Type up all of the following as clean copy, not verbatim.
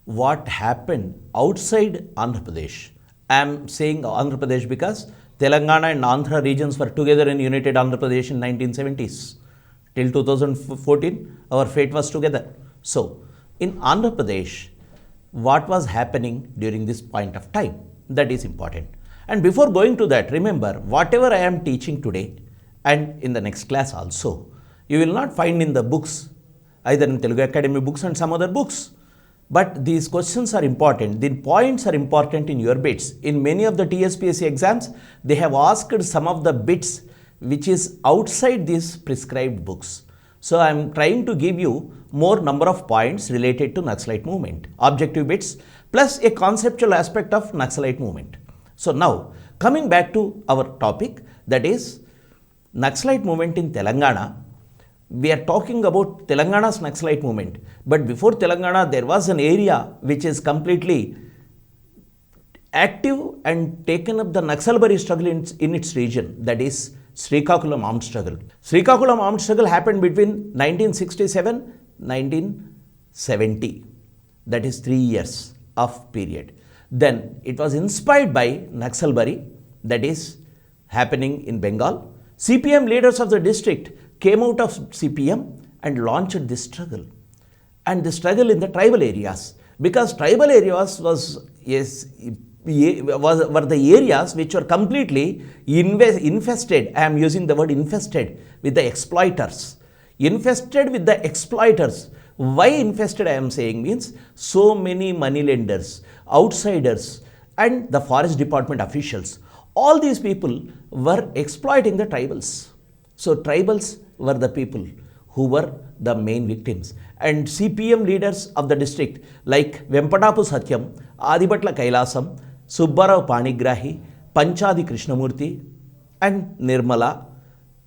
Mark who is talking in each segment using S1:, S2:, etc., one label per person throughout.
S1: what happened outside Andhra Pradesh. I am saying Andhra Pradesh because Telangana and Andhra regions were together in united Andhra Pradesh in 1970s. Till 2014, our fate was together. So, in Andhra Pradesh, what was happening during this point of time? That is important. And before going to that, remember, whatever I am teaching today and in the next class also, you will not find in the books, either in Telugu Academy books and some other books. But these questions are important. The points are important in your bits. In many of the TSPSC exams, they have asked some of the bits which is outside these prescribed books. So I am trying to give you more number of points related to Naxalite movement, objective bits plus a conceptual aspect of Naxalite movement. So now coming back to our topic, that is Naxalite movement in Telangana. We are talking about Telangana's Naxalite movement, but before Telangana there was an area which is completely active and taken up the Naxalbari struggle in its region, that is Srikakulam armed struggle. Srikakulam armed struggle happened between 1967-1970, that is 3 years of period. Then it was inspired by Naxalbari, that is happening in Bengal. CPM leaders of the district came out of CPM and launched this struggle. And the struggle in the tribal areas, because tribal areas were the areas which were completely infested. I am using the word infested with the exploiters. Infested with the exploiters. Why infested I am saying means so many money lenders, outsiders and the forest department officials. All these people were exploiting the tribals. So tribals were the people who were the main victims. And CPM leaders of the district like Vempattapu Satyam, Adipatla Kailasam, Subbarao Panigrahi, Panchadi Krishnamurthy and Nirmala,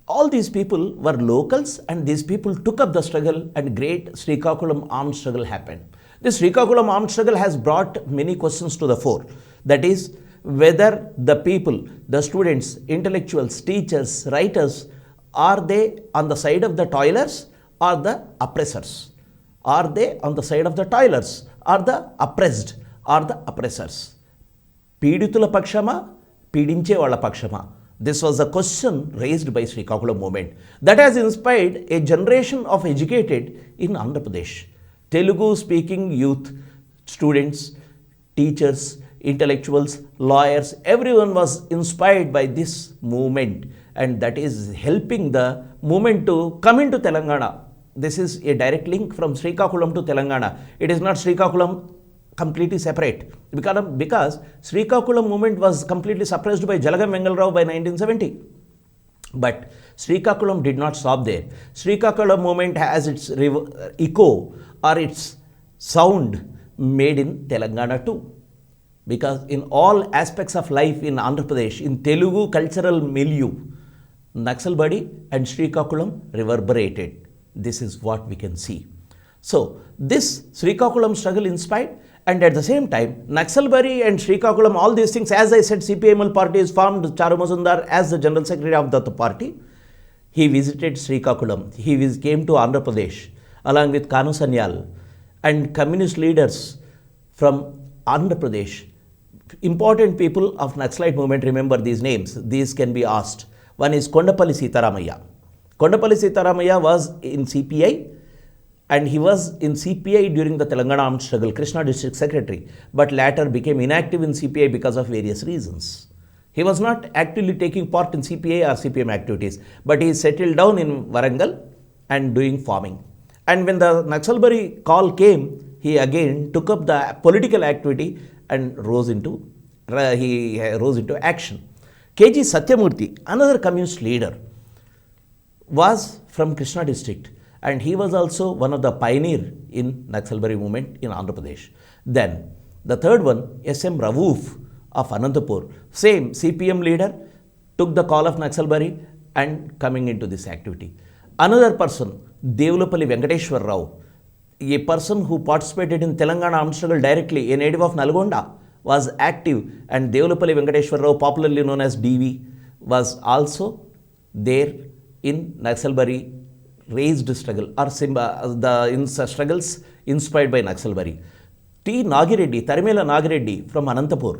S1: all these people were locals and these people took up the struggle and great Srikakulam armed struggle happened. This Srikakulam armed struggle has brought many questions to the fore. That is, whether the people, the students, intellectuals, teachers, writers, are they on the side of the toilers or the oppressors? Are they on the side of the toilers or the oppressed or the oppressors? Piditula Pakshama, Pidinche Valla Pakshama. This was a question raised by Srikakulam movement that has inspired a generation of educated in Andhra Pradesh. Telugu speaking youth, students, teachers, intellectuals, lawyers, everyone was inspired by this movement, and that is helping the movement to come into Telangana. This is a direct link from Srikakulam to Telangana. It is not Srikakulam completely separate, because Srikakulam movement was completely suppressed by Jalagam Vengal Rao by 1970. But Srikakulam did not stop there. Srikakulam movement has its echo or its sound made in Telangana too. Because in all aspects of life in Andhra Pradesh, in Telugu cultural milieu, Naxalbari and Srikakulam reverberated. This is what we can see. So this Srikakulam struggle inspired, and at the same time, Naxalbari and Srikakulam, all these things, as I said, CPML party is formed, Charu Mazumdar as the general secretary of the party. He visited Srikakulam. He came to Andhra Pradesh along with Kanu Sanyal and communist leaders from Andhra Pradesh. Important people of Naxalite movement, remember these names. These can be asked. One is Kondapalli Sitaramaya. Kondapalli Sitaramaya was in CPI, and he was in CPI during the Telangana armed struggle, Krishna district secretary, but later became inactive in CPI because of various reasons. He was not actively taking part in CPI or CPM activities, but he settled down in Warangal and doing farming. And when the Naxalbari call came, he again took up the political activity and rose into action. K.G. Satyamurthy, another communist leader, was from Krishna district, and he was also one of the pioneer in Naxalbari movement in Andhra Pradesh. Then the third one, S.M. Rawouf of Anantapur, same CPM leader, took the call of Naxalbari and coming into this activity. Another person, 𝗹𝗶𝗁𝗵𝗃𝗄𝗧, a person who participated in Telangana armed struggle directly, a native of Nalgonda, was active, and 𝗹𝗶𝗁𝗵𝗃𝗄𝗧, popularly known as DV, was also there in Naxalbari raised struggle or the struggles inspired by Naxalbari. T. Nagireddy, Tarimela Nagireddy from Anantapur.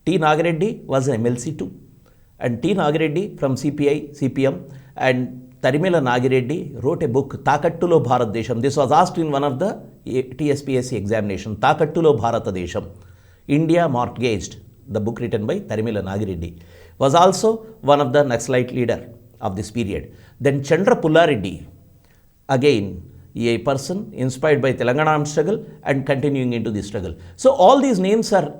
S1: T. Nagireddy was an MLC too. And T. Nagireddy from CPI, CPM, and Tarimela Nagireddy wrote a book, 𝗧𝗏 𝗧𝗏. This was asked in one of the TSPSC examination, 𝗧𝗏 𝗧𝗏. India Mortgaged, the book written by Tarimela Nagireddy, was also one of the Naxalite leader of this period. Then 𝗳𝗃𝗀 Reddy, again a person inspired by Telangana armed struggle and continuing into the struggle. So all these names are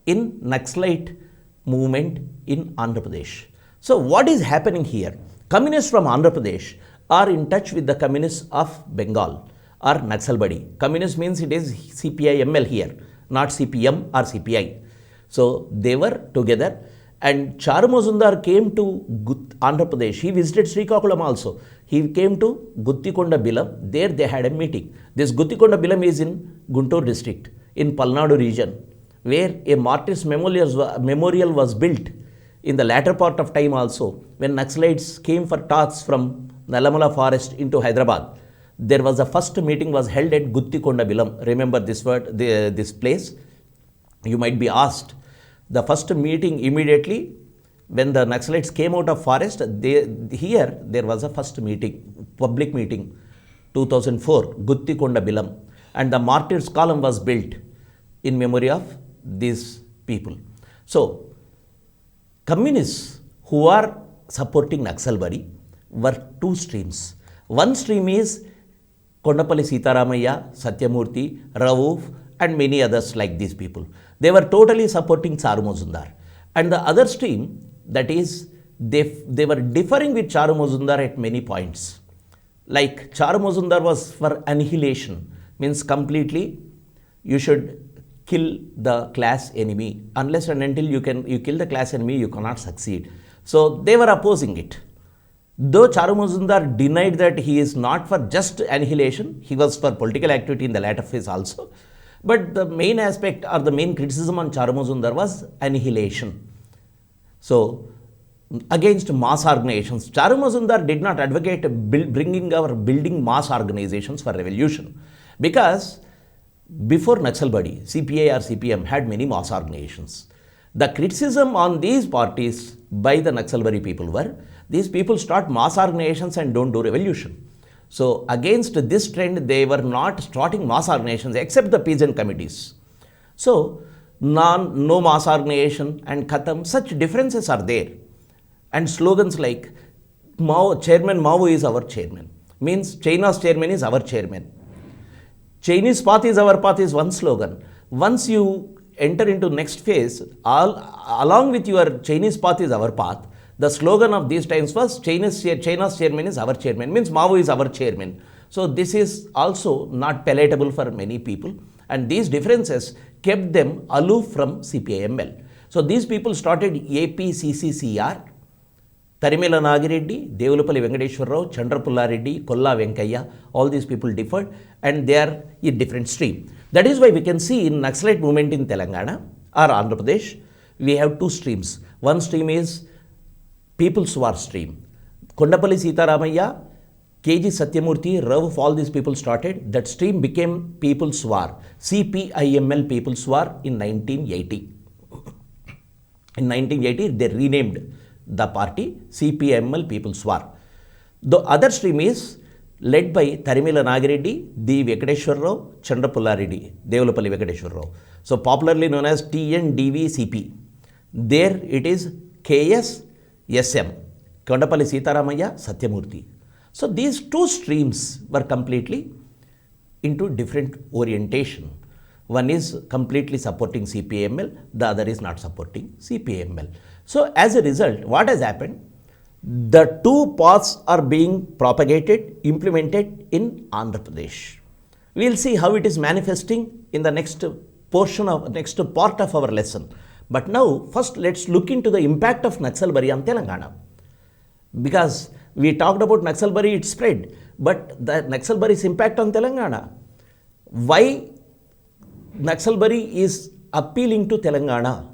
S1: in Naxalite movement in Andhra Pradesh. So what is happening here? Communists from Andhra Pradesh are in touch with the communists of Bengal or Naxalbari. Communist means it is CPI-ML here, not CPM or CPI. So they were together, and Charu Mazumdar came to Andhra Pradesh. He visited Srikakulam also. He came to Guttikonda Bilam. There they had a meeting. This Guttikonda Bilam is in Guntur district, in Palnadu region, where a martyrs memorial was built in the latter part of time also. When Naxalites came for talks from Nalamala forest into Hyderabad, there was a first meeting was held at Guttikonda Bilam. Remember this word, this place? You might be asked. The first meeting immediately when the Naxalites came out of forest, there was a first meeting, public meeting, 2004, Guttikonda Bilam, and the martyrs column was built in memory of these people. So, communists who are supporting Naxalbari were two streams. One stream is Kondapalli Sitaramayya, Satyamurthy, Rauf, and many others like these people. They were totally supporting Charu Mazumdar. And the other stream, that is, they were differing with Charu Mazumdar at many points. Like Charu Mazumdar was for annihilation, means completely you should kill the class enemy. Unless and until you kill the class enemy, you cannot succeed. So they were opposing it. Though Charu Mazumdar denied that he is not for just annihilation, he was for political activity in the latter phase also. But the main aspect or the main criticism on Charu Mazumdar was annihilation. So, against mass organizations, Charu Mazumdar did not advocate building mass organizations for revolution, because before Naxalbari, CPI or CPM had many mass organizations. The criticism on these parties by the Naxalbari people were, these people start mass organizations and don't do revolution. So, against this trend, they were not starting mass organizations except the peasant committees. So, no mass organization and Khatam, such differences are there. And slogans like Chairman Mao is our chairman, means China's chairman is our chairman. Chinese path is our path is one slogan. Once you enter into next phase, along with your Chinese path is our path, the slogan of these times was China's chairman is our chairman, means Mao is our chairman. So this is also not palatable for many people, and these differences kept them aloof from CPI-ML. So these people started 𝗂𝗃, Tarimela Nagireddy, 𝗹𝗶 𝗺𝗺𝗃𝗀, 𝗳𝗃𝗀 Reddy, 𝗂𝗽𝗱 Venkayya, all these people differed, and they are in different stream. That is why we can see in Naxalite movement in Telangana or Andhra Pradesh, we have two streams. One stream is People's War stream. Kondapalli Sitaramayya, KG Satyamurthy, Rauf, all these people started. That stream became People's War, CPI-ML People's War in 1980. In 1980, they renamed the party CPI-ML People's War. The other stream is led by Tarimela Nagireddy, 𝗵𝗵𝗺 𝗳𝗃𝗀 Reddy, 𝗹𝗶 𝗵𝗵𝗺. So popularly known as TNDVCP. There it is KSSM, Kondapalli Sitaramayya, Satyamurthy. So these two streams were completely into different orientation. One is completely supporting CPI-ML, the other is not supporting CPI-ML. So as a result, what has happened? The two paths are being propagated, implemented in Andhra Pradesh. We will see how it is manifesting in the next part of our lesson. But now, first let's look into the impact of Naxalbari on Telangana. Because we talked about Naxalbari, it spread, but the Naxalbari's impact on Telangana. Why Naxalbari is appealing to Telangana?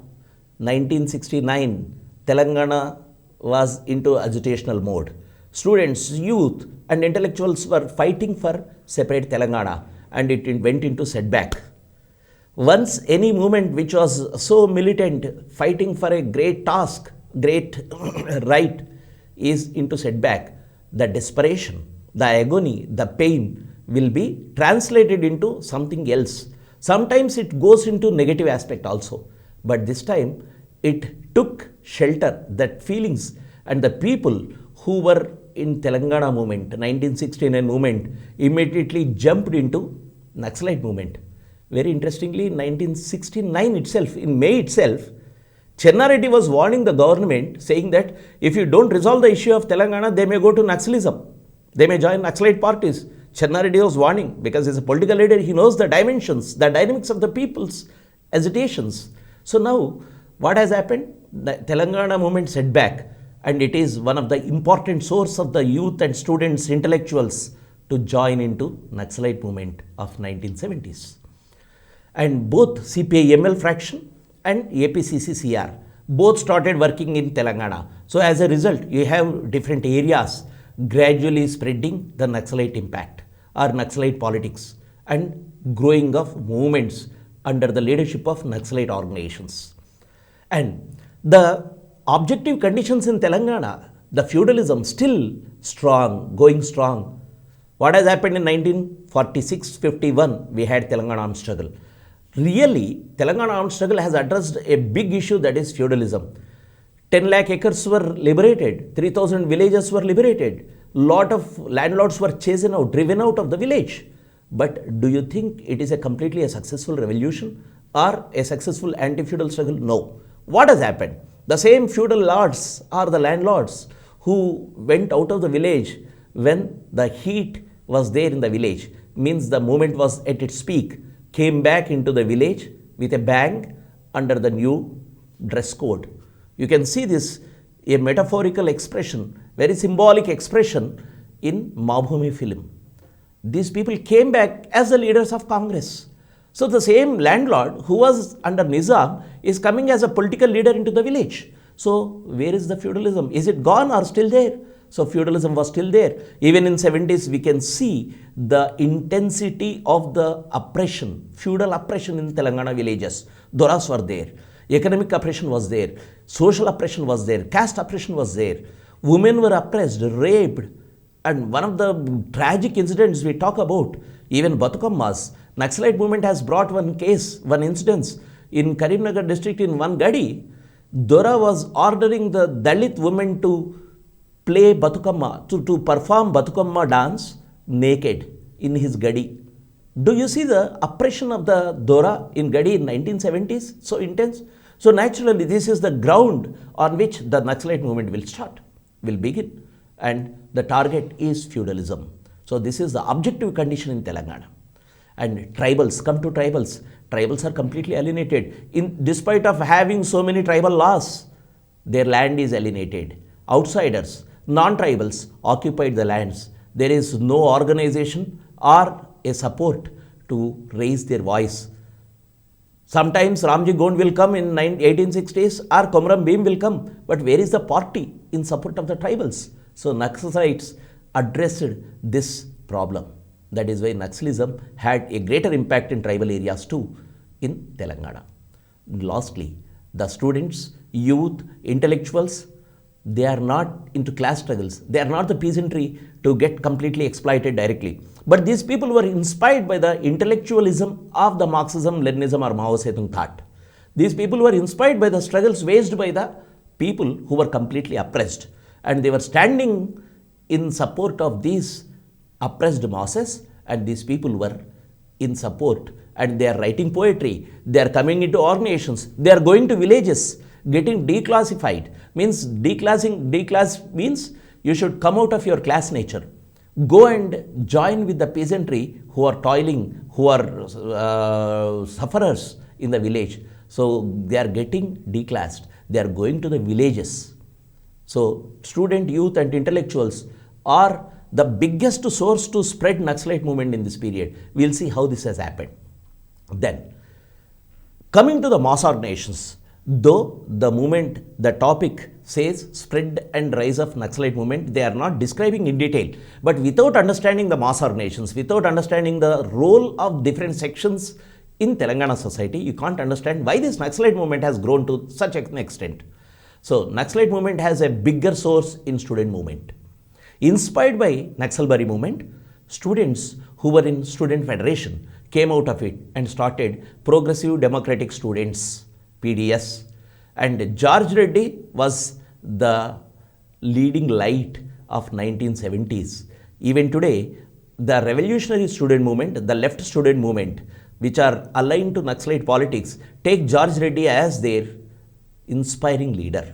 S1: 1969, Telangana was into agitational mode. Students, youth and intellectuals were fighting for separate Telangana, and it went into setback. Once any movement which was so militant, fighting for a great task, great right, is into setback, the desperation, the agony, the pain will be translated into something else. Sometimes it goes into negative aspect also, but this time it took shelter, that feelings, and the people who were in Telangana movement, 1969 movement, immediately jumped into Naxalite movement. Very interestingly, in 1969 itself, in May itself, 𝗳𝗏𝗃 was warning the government, saying that if you don't resolve the issue of Telangana, they may go to Naxalism. They may join Naxalite parties. 𝗳𝗏𝗃 was warning, because he's a political leader, he knows the dimensions, the dynamics of the people's agitations. So now, what has happened? The Telangana movement set back, and it is one of the important source of the youth and students, intellectuals, to join into Naxalite movement of 1970s. And both CPI-ML fraction and 𝗵𝗵𝗃 both started working in Telangana. So as a result, you have different areas gradually spreading the Naxalite impact or Naxalite politics and growing of movements under the leadership of Naxalite organizations. And the objective conditions in Telangana, the feudalism still strong, going strong. What has happened in 1946-51? We had Telangana armed struggle. Really, Telangana armed struggle has addressed a big issue, that is feudalism. 10 lakh acres were liberated, 3,000 villages were liberated, lot of landlords were chased out, driven out of the village. But do you think it is completely a successful revolution or a successful anti-feudal struggle? No. What has happened? The same feudal lords or the landlords who went out of the village when the heat was there in the village, means the movement was at its peak, came back into the village with a bang under the new dress code. You can see this, a metaphorical expression, very symbolic expression in Mavbhumi film. These people came back as the leaders of Congress. So the same landlord who was under Nizam is coming as a political leader into the village. So where is the feudalism? Is it gone or still there? So feudalism was still there. Even in 70s, we can see the intensity of the oppression, feudal oppression in Telangana villages. Doras were there. Economic oppression was there. Social oppression was there. Caste oppression was there. Women were oppressed, raped. And one of the tragic incidents we talk about, even Bathukammas, Naxalite movement has brought one case, one incident in Karimnagar district in one gadi. Dora was ordering the Dalit women to play Bathukamma, to perform Bathukamma dance naked in his gadi. Do you see the oppression of the Dora in gadi in 1970s? So intense. So naturally, this is the ground on which the Naxalite movement will start, will begin. And the target is feudalism. So this is the objective condition in Telangana. And tribals, come to tribals. Tribals are completely alienated. Despite of having so many tribal laws, their land is alienated. Outsiders, non-tribals occupied the lands. There is no organization or a support to raise their voice. Sometimes Ramji Gond will come in 1860s or Komaram Bhim will come. But where is the party in support of the tribals? So Naxalites addressed this problem. That is why Naxalism had a greater impact in tribal areas too in Telangana. Lastly, the students, youth, intellectuals, they are not into class struggles. They are not the peasantry to get completely exploited directly. But these people were inspired by the intellectualism of the Marxism, Leninism or Mao Zedong thought. These people were inspired by the struggles waged by the people who were completely oppressed. And they were standing in support of these oppressed masses, and these people were in support, and they are writing poetry, they are coming into organizations, they are going to villages, getting declassified. Means declass means you should come out of your class nature. Go and join with the peasantry who are toiling, who are sufferers in the village. So they are getting declassed. They are going to the villages. So student, youth and intellectuals are the biggest source to spread Naxalite movement in this period. We will see how this has happened. Then, coming to the mass organizations, though the movement, the topic says spread and rise of Naxalite movement, they are not describing in detail. But without understanding the mass organizations, without understanding the role of different sections in Telangana society, you can't understand why this Naxalite movement has grown to such an extent. So, Naxalite movement has a bigger source in student movement. Inspired by Naxalbari movement, students who were in student federation came out of it and started Progressive Democratic Students, PDS, and George Reddy was the leading light of 1970s. Even today, the revolutionary student movement, the left student movement, which are aligned to Naxalite politics, take George Reddy as their inspiring leader.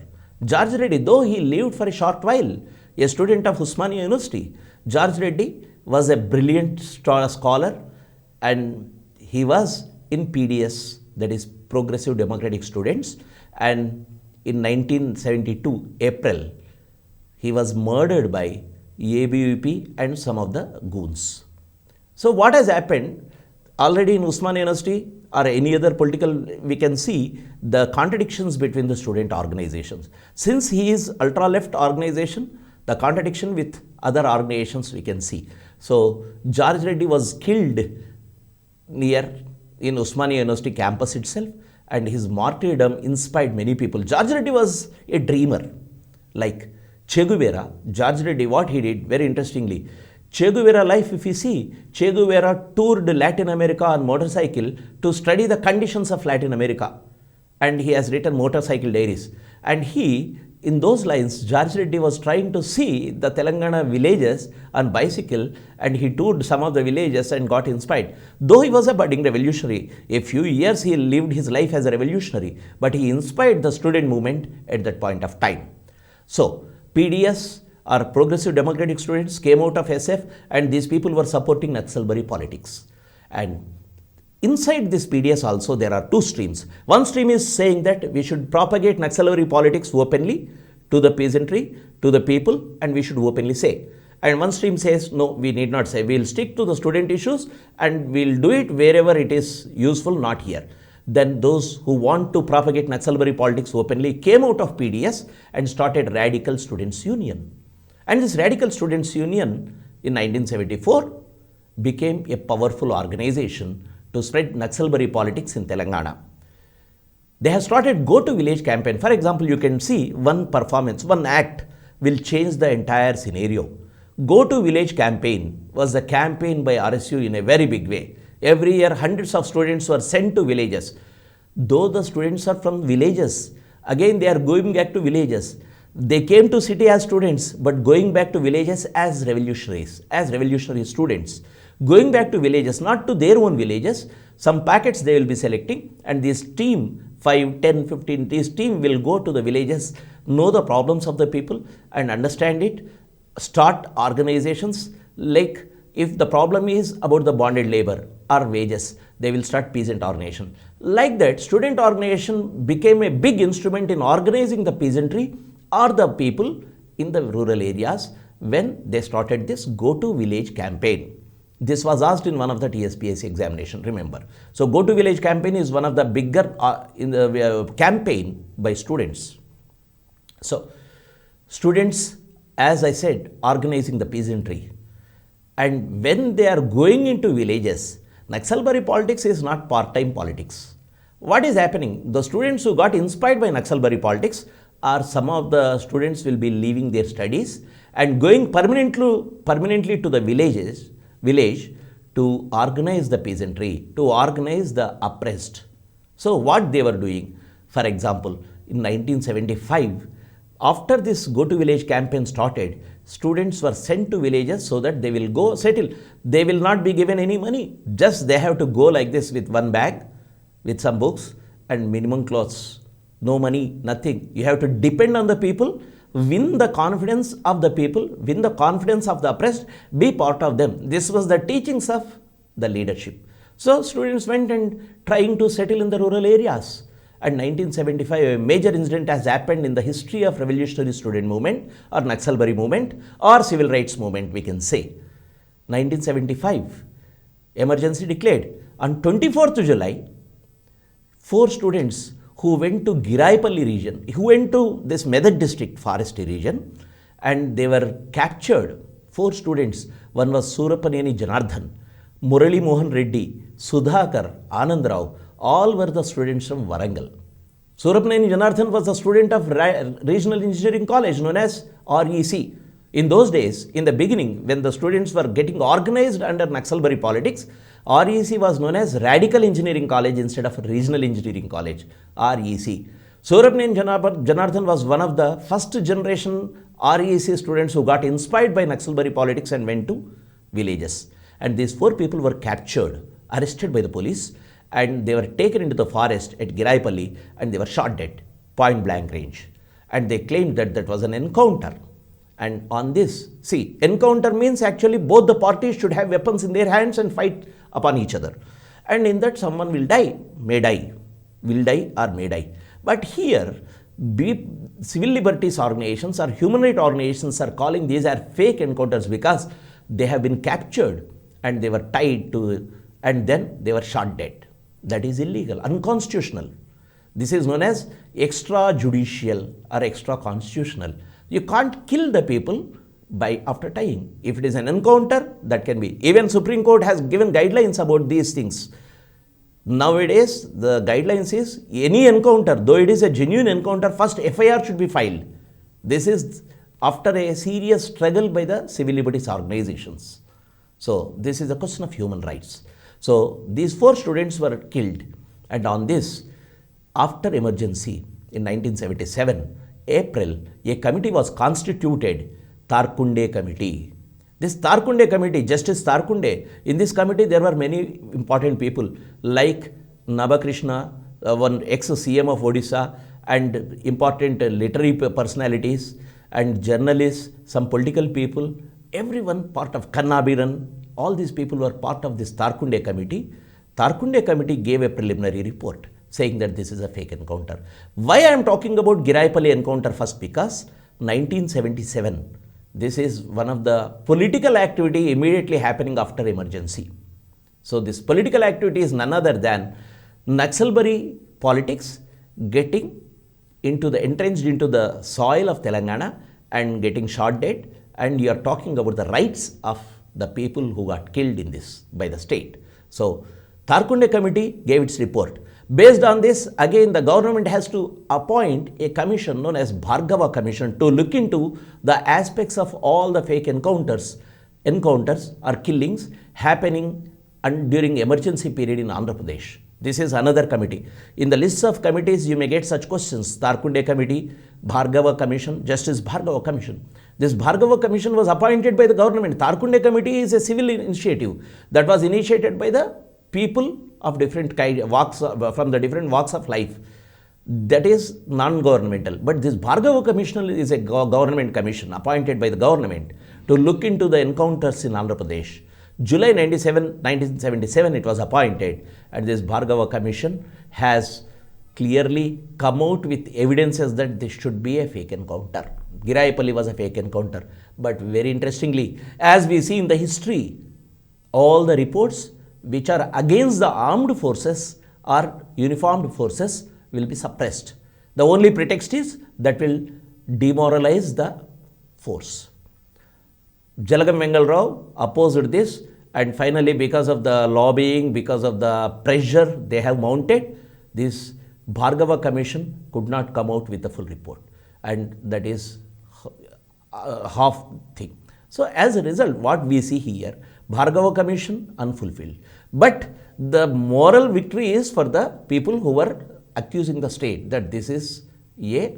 S1: George Reddy, though he lived for a short while, a student of 𝗧𝗦𝗔𝗧 University, George Reddy was a brilliant scholar, and he was in PDS, that is Progressive Democratic Students, and in 1972 April, he was murdered by 𝗹𝗶 and some of the goons. So what has happened? Already in 𝗧𝗦𝗔𝗧 University or any other political, we can see the contradictions between the student organizations. Since he is ultra-left organization, the contradiction with other organizations we can see. So George Reddy was killed near in 𝗧𝗦𝗔𝗧 University campus itself, and his martyrdom inspired many people. George Reddy was a dreamer. Like 𝗂𝗽𝗚𝗃, George Reddy, what he did, very interestingly, 𝗂𝗽𝗚𝗃 life, if you see, 𝗂𝗽𝗚𝗃 toured Latin America on motorcycle to study the conditions of Latin America, and he has written Motorcycle Diaries. And he, in those lines, George Reddy was trying to see the Telangana villages on bicycle, and he toured some of the villages and got inspired. Though he was a budding revolutionary, a few years he lived his life as a revolutionary, but he inspired the student movement at that point of time. So, PDS or Progressive Democratic Students came out of SF, and these people were supporting Naxalbari politics. And inside this PDS also there are two streams. One stream is saying that we should propagate Naxalbari politics openly to the peasantry, to the people, and we should openly say. And one stream says, no, we need not say. We will stick to the student issues and we will do it wherever it is useful, not here. Then those who want to propagate Naxalbari politics openly came out of PDS and started Radical Students Union. And this Radical Students Union in 1974 became a powerful organization to spread Naxalbari politics in Telangana. They have started Go to Village campaign. For example, you can see one performance, one act will change the entire scenario. Go to Village campaign was a campaign by RSU in a very big way. Every year, hundreds of students were sent to villages. Though the students are from villages, again they are going back to villages. They came to city as students, but going back to villages as revolutionaries, as revolutionary students. Going back to villages, not to their own villages, some packets they will be selecting, and this team, 5, 10, 15, this team will go to the villages, know the problems of the people and understand it, start organizations. Like if the problem is about the bonded labor or wages, they will start peasant organization. Like that, student organization became a big instrument in organizing the peasantry or the people in the rural areas when they started this Go to Village campaign. This was asked in one of the TSPSC examination, remember. So, Go to Village campaign is one of the bigger campaign by students. So, students, as I said, organizing the peasantry. And when they are going into villages, Naxalbari politics is not part-time politics. What is happening? The students who got inspired by Naxalbari politics are some of the students will be leaving their studies and going permanently to the village to organize the peasantry, to organize the oppressed. So what they were doing, for example, in 1975, after this Go to Village campaign started, students were sent to villages so that they will go settle. They will not be given any money. Just they have to go like this with one bag, with some books and minimum clothes. No money, nothing. You have to depend on the people, win the confidence of the people, win the confidence of the oppressed, be part of them. This was the teachings of the leadership. So students went and trying to settle in the rural areas. And 1975, a major incident has happened in the history of revolutionary student movement or Naxalbari movement or civil rights movement, we can say. 1975, emergency declared. On 24th July, 4 students who went to Giraipalli region, who went to this Medak district, forestry region, and they were captured. 4 students, one was Surapaneni Janardhan, Murali Mohan Reddy, Sudhakar, Anandrao, all were the students from Warangal. Surapneni Janardhan was a student of Regional Engineering College known as REC. In those days, in the beginning, when the students were getting organized under Naxalbari politics, REC was known as Radical Engineering College instead of Regional Engineering College, REC. Surapneni Janardhan was one of the first generation REC students who got inspired by Naxalbari politics and went to villages. And these 4 people were captured, arrested by the police, and they were taken into the forest at 𝗂𝗧𝗧𝗧𝗧 and they were shot dead, point blank range. And they claimed that that was an encounter. And on this, see, encounter means actually both the parties should have weapons in their hands and fight upon each other. And in that someone will die, may die, will die or may die. But here, civil liberties organizations or human rights organizations are calling these are fake encounters because they have been captured and they were tied to, and then they were shot dead. That is illegal, unconstitutional. This is known as extrajudicial or extra-constitutional. You can't kill the people by after tying. If it is an encounter, that can be. Even Supreme Court has given guidelines about these things. Nowadays, the guidelines is any encounter, though it is a genuine encounter, first FIR should be filed. This is after a serious struggle by the civil liberties organizations. So, this is a question of human rights. So, these 4 students were killed, and on this, after emergency in 1977, April, a committee was constituted, Tarkunde Committee. This Tarkunde Committee, Justice Tarkunde, in this committee there were many important people like Nabhakrishna, one ex-CM of Odisha, and important literary personalities and journalists, some political people, everyone part of Kannabiran. All these people were part of this Tarkunde Committee. Tarkunde Committee gave a preliminary report saying that this is a fake encounter. Why I am talking about 𝗂𝗧𝗧𝗧𝗧 encounter first? Because 1977, this is one of the political activity immediately happening after emergency. So this political activity is none other than Naxalbari politics getting entrenched into the soil of Telangana and getting shot dead, and you are talking about the rights of the people who got killed in this by the state. So, Tarkunde Committee gave its report. Based on this, again the government has to appoint a commission known as Bhargava Commission to look into the aspects of all the fake encounters or killings happening during emergency period in Andhra Pradesh. This is another committee. In the list of committees, you may get such questions: Tarkunde Committee, Bhargava Commission, Justice Bhargava Commission. This Bhargava Commission was appointed by the government. Tarkunde Committee is a civil initiative that was initiated by the people of different walks, from the different walks of life. That is non-governmental. But this Bhargava Commission is a government commission appointed by the government to look into the encounters in Andhra Pradesh. July 1977 it was appointed, and this Bhargava Commission has clearly come out with evidences that this should be a fake encounter. 𝗂𝗧𝗧𝗧𝗧 was a fake encounter. But very interestingly, as we see in the history, all the reports which are against the armed forces or uniformed forces will be suppressed. The only pretext is that will demoralize the force. Jalagam Vengal Rao opposed this, and finally because of the lobbying, because of the pressure they have mounted, this Bhargava Commission could not come out with the full report, and that is half thing. So as a result, what we see here, Bhargava Commission unfulfilled. But the moral victory is for the people who were accusing the state that this is a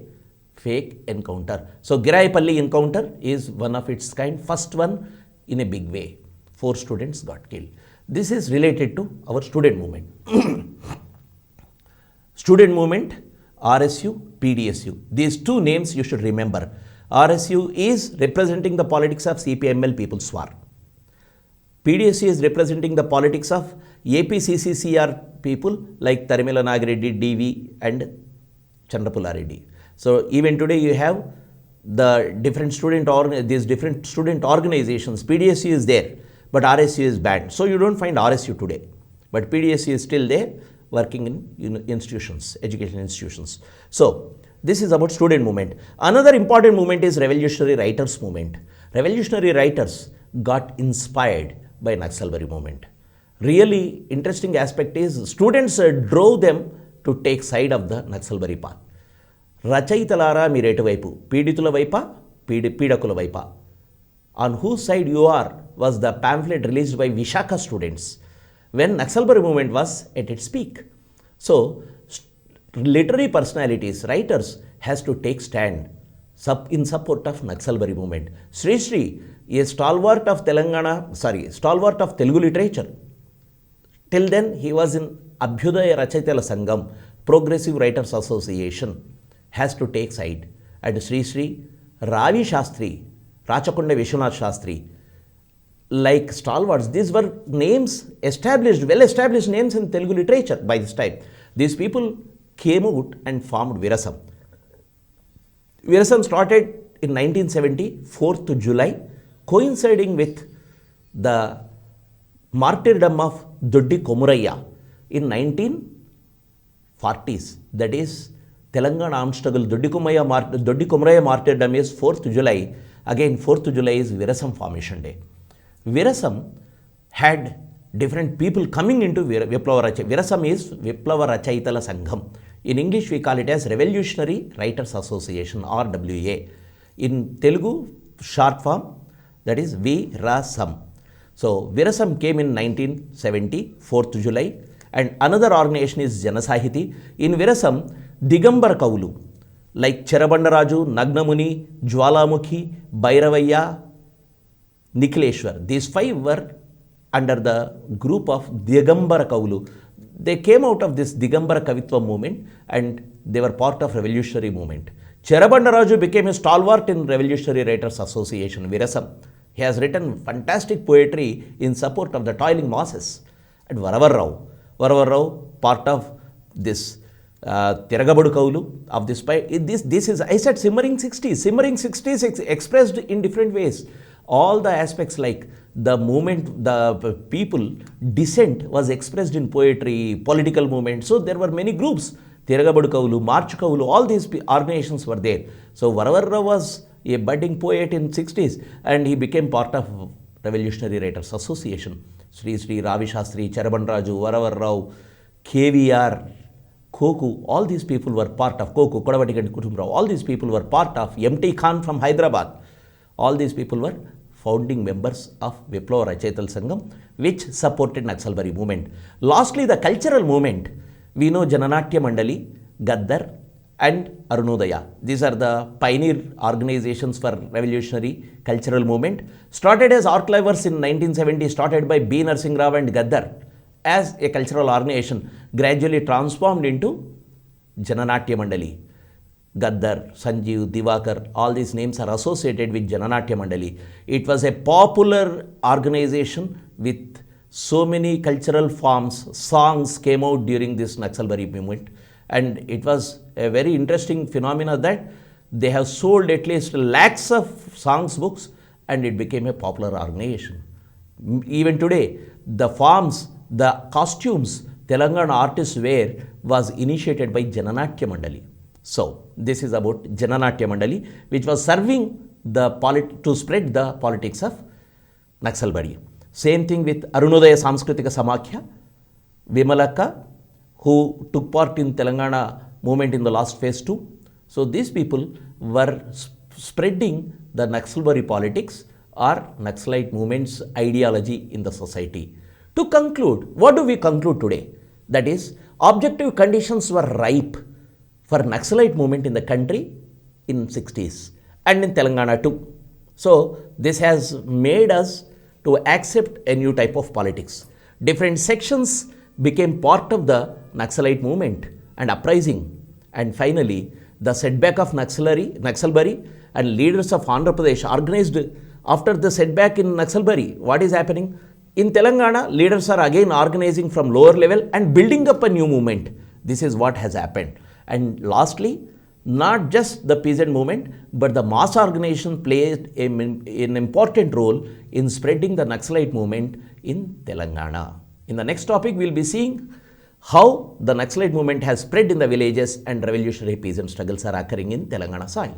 S1: fake encounter. So 𝗂𝗧𝗧𝗧𝗧𝗧 encounter is one of its kind, first one in a big way. 4 students got killed. This is related to our student movement. Student movement, RSU, PDSU. These 2 names you should remember. RSU is representing the politics of CPML People's War. PDSU is representing the politics of APCCCR people like Tarimela Nagareddy, DV and Chandrapula Reddy. So even today you have the different student organizations. PDSU is there, but RSU is banned. So you don't find RSU today, but PDSU is still there, working in institutions, education institutions. So this is about student movement. Another important movement is revolutionary writers movement. Revolutionary writers got inspired by Naxalbari movement. really interesting aspect is students drove them to take side of the Naxalbari path. రచయితలారా మీరెటువైపు, పీడితుల వైపా పీడకుల వైపా? On whose side you are was the pamphlet released by Vishaka students when Naxalbari movement was at its peak. So, literary personalities, writers has to take stand in support of Naxalbari movement. 𝗧𝗧, a stalwart of Telugu literature. Till then, he was in 𝗵𝗭𝗍𝗪 𝗪𝗏𝗪 Progressive Writers Association, has to take side. And 𝗧𝗧, Ravi Shastri, Rachakonda Vishwanath Shastri, like stalwarts, these were names established, well-established names in Telugu literature by this time. These people came out and formed Virasam. Virasam started in 1970, 4th July, coinciding with the martyrdom of Doddi Komurayya in 1940s. That is, Telangana armed struggle, Doddi Komurayya martyrdom is 4th July. Again, 4th July is Virasam formation day. Virasam had different people coming into Viplava Rachayitala. Virasam is Viplava Rachayitala Sangham. In English, we call it as Revolutionary Writers Association, RWA. In Telugu, short form, that is Virasam. So, Virasam came in 1970, 4th July. And another organization is Janasahiti. In Virasam, Digambar Kavulu, like Cherabandarazu, Nagnamuni, Jwalamukhi, Bhairavayya, Nikhileshwar. These 5 were under the group of Digambara Kavulu. They came out of this Digambara Kavitva movement and they were part of revolutionary movement. Cherabandarazu became a stalwart in Revolutionary Writers Association, Virasam. He has written fantastic poetry in support of the toiling masses. And Varavarrao, part of this Tiragabadu Kaulu of this. This is, I said, simmering 60s. Simmering 60s expressed in different ways. All the aspects like the movement, the people, dissent was expressed in poetry, political movement. So there were many groups. Tiragabadu Kaulu, March Kaulu, all these organizations were there. So Varavarrao was a budding poet in 60s and he became part of Revolutionary Writers Association. 𝗧𝗧, Ravi Shastri, Cherabandarazu, Varavarrao, KVR, Koku, all these people were part of Kodavati Kutumrao. All these people were part of M.T. Khan from Hyderabad. All these people were founding members of Viplava Rachayitala Sangham, which supported Naxalbari movement. Lastly, the cultural movement. We know Jananatya Mandali, Gaddar and Arunodaya. These are the pioneer organizations for revolutionary cultural movement. Started as archivers in 1970, started by B. Narsingh Rao and Gaddar as a cultural organization, gradually transformed into Jananatya Mandali. Gaddar, Sanjeev, Divakar, all these names are associated with Jananatya Mandali. It was a popular organization with so many cultural forms. Songs came out during this Naxalbari movement. And it was a very interesting phenomena that they have sold at least lakhs of songs books and it became a popular organization. Even today, the forms, the costumes Telangana artists wear was initiated by Jananatya Mandali. So, this is about Jananatya Mandali, which was serving to spread the politics of Naxalbari. Same thing with Arunodaya Sanskritika Samakhya, Vimalakka, who took part in Telangana movement in the last phase 2. So, these people were spreading the Naxalbari politics or Naxalite movement's ideology in the society. To conclude, what do we conclude today? That is, objective conditions were ripe for Naxalite movement in the country in 60s and in Telangana too. So, this has made us to accept a new type of politics. Different sections became part of the Naxalite movement and uprising. And finally, the setback of Naxalbari and leaders of Andhra Pradesh organized after the setback in Naxalbari. What is happening? In Telangana, leaders are again organizing from lower level and building up a new movement. This is what has happened. And lastly, not just the peasant movement, but the mass organization played an important role in spreading the Naxalite movement in Telangana. In the next topic, we will be seeing how the Naxalite movement has spread in the villages and revolutionary peasant struggles are occurring in Telangana soil.